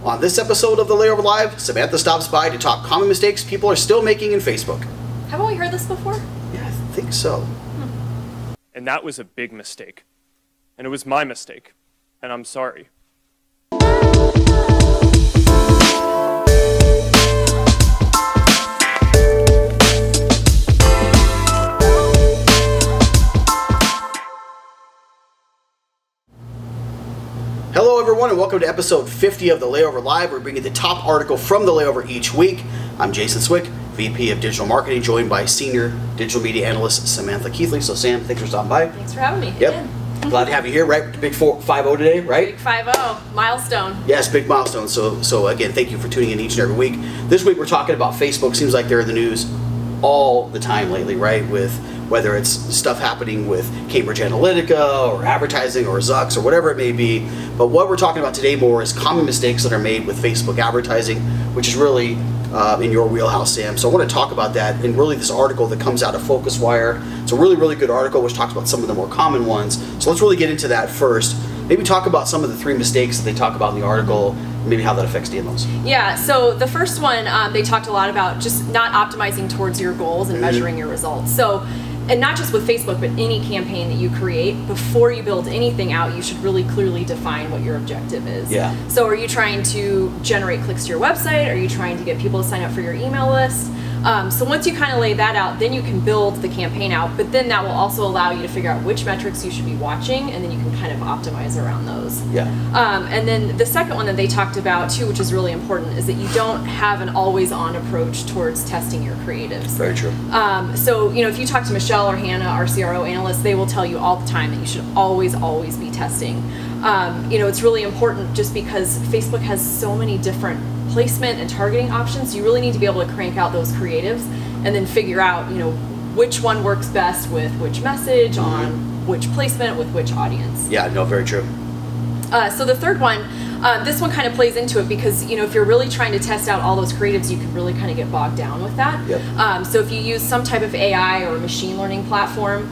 On this episode of the Layover Live, Samantha stops by to talk common mistakes people are still making in Facebook. Haven't we heard this before? Yeah, I think so. And that was a big mistake. And it was my mistake. And I'm sorry. Hello everyone and welcome to episode 50 of the Layover Live. We're bringing the top article from the Layover each week. I'm Jason Swick, VP of Digital Marketing, joined by Senior Digital Media Analyst Samantha Keithley. So Sam, thanks for stopping by. Thanks for having me. Yep. Again. Glad to have you here, right? Big 5-0 today, right? Big 5-0, milestone. Yes, big milestone. So again, thank you for tuning in each and every week. This week we're talking about Facebook. Seems like they're in the news all the time lately, right? With whether it's stuff happening with Cambridge Analytica or advertising or Zucks or whatever it may be. But what we're talking about today more is common mistakes that are made with Facebook advertising, which is really in your wheelhouse, Sam. So I want to talk about that and really this article that comes out of FocusWire. It's a really, really good article which talks about some of the more common ones. So let's really get into that first. Maybe talk about some of the 3 mistakes that they talk about in the article, maybe how that affects DMOs. Yeah, so the first one, they talked a lot about just not optimizing towards your goals and measuring your results. So, and not just with Facebook, but any campaign that you create, before you build anything out, you should really clearly define what your objective is. Yeah. So are you trying to generate clicks to your website? Are you trying to get people to sign up for your email list? So once you kind of lay that out, then you can build the campaign out, but then that will also allow you to figure out which metrics you should be watching, and then you can kind of optimize around those. Yeah. And then the second one that they talked about too, which is really important, is that you don't have an always-on approach towards testing your creatives. Very true. So, you know, if you talk to Michelle or Hannah, our CRO analysts, they will tell you all the time that you should always be testing. You know, it's really important just because Facebook has so many different placement and targeting options. You really need to be able to crank out those creatives and then figure out, you know, which one works best with which message, on which placement, with which audience. Yeah, no, very true. So the third one, this one kind of plays into it because, you know, if you're really trying to test out all those creatives, you can really kind of get bogged down with that. Yep. So if you use some type of AI or machine learning platform,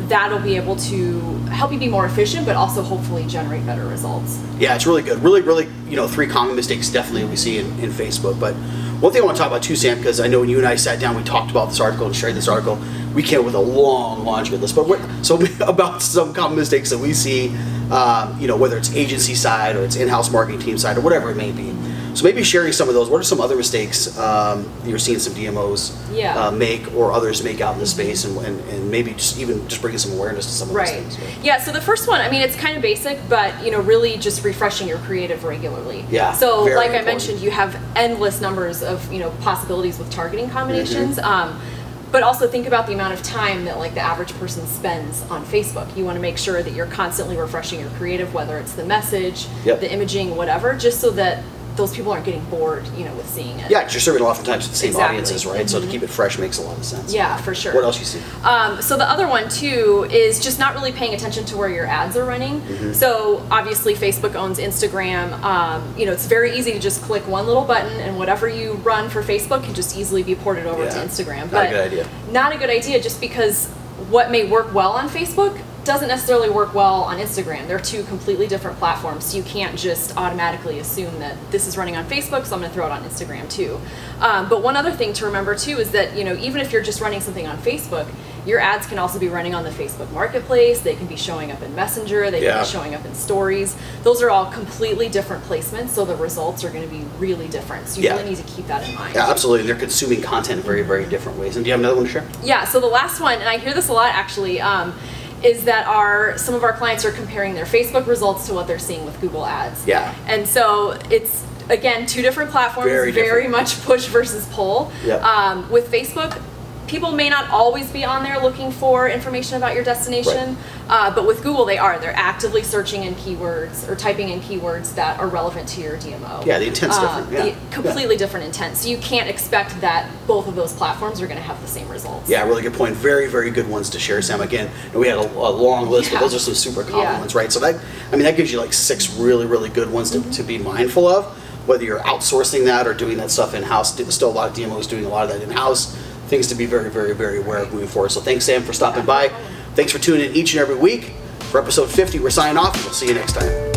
that'll be able to help you be more efficient, but also hopefully generate better results. Yeah, it's really good. Really, you know, 3 common mistakes definitely we see in Facebook. But one thing I want to talk about too, Sam, because I know when you and I sat down, we talked about this article and shared this article, we came up with a long laundry list. But so about some common mistakes that we see, you know, whether it's agency side or it's in-house marketing team side or whatever it may be. So maybe sharing some of those. What are some other mistakes you're seeing some DMOs make or others make out in the space, and maybe just bringing some awareness to some of those things? Right? Yeah. So the first one, I mean, it's kind of basic, but you know, really just refreshing your creative regularly. Yeah. So like important. I mentioned, you have endless numbers of possibilities with targeting combinations. But also think about the amount of time that like the average person spends on Facebook. You want to make sure that you're constantly refreshing your creative, whether it's the message, the imaging, whatever, just so that those people aren't getting bored, you know, with seeing it. Yeah, because you're serving oftentimes to the same audiences, right? So to keep it fresh makes a lot of sense. Yeah, for sure. What else you see? So the other one too is just not really paying attention to where your ads are running. So obviously Facebook owns Instagram. You know, it's very easy to just click one little button and whatever you run for Facebook can just easily be ported over to Instagram. Not a good idea. Not a good idea, just because what may work well on Facebook doesn't necessarily work well on Instagram. They're 2 completely different platforms, so you can't just automatically assume that this is running on Facebook, so I'm going to throw it on Instagram too. But one other thing to remember too is that, you know, even if you're just running something on Facebook, your ads can also be running on the Facebook Marketplace. They can be showing up in Messenger. They can be showing up in Stories. Those are all completely different placements, so the results are going to be really different. So you really need to keep that in mind. Yeah, absolutely. They're consuming content in very, very different ways. And do you have another one to share? Yeah. So the last one, and I hear this a lot actually, is that some of our clients are comparing their Facebook results to what they're seeing with Google Ads. Yeah. And so it's, again, 2 different platforms, very much push versus pull. Yep. With Facebook, people may not always be on there looking for information about your destination, but with Google they're actively searching in keywords or typing in keywords that are relevant to your DMO. Yeah, the intent's different. Completely different intent. So you can't expect that both of those platforms are going to have the same results. Yeah, really good point. Very, very good ones to share, Sam. Again, we had a long list, but those are some super common ones, right? So that, I mean, that gives you like 6 really, really good ones to be mindful of. Whether you're outsourcing that or doing that stuff in-house, still a lot of DMOs doing a lot of that in-house. Things to be very, very, very aware of moving forward. So thanks, Sam, for stopping by. Thanks for tuning in each and every week. For episode 50, we're signing off, and we'll see you next time.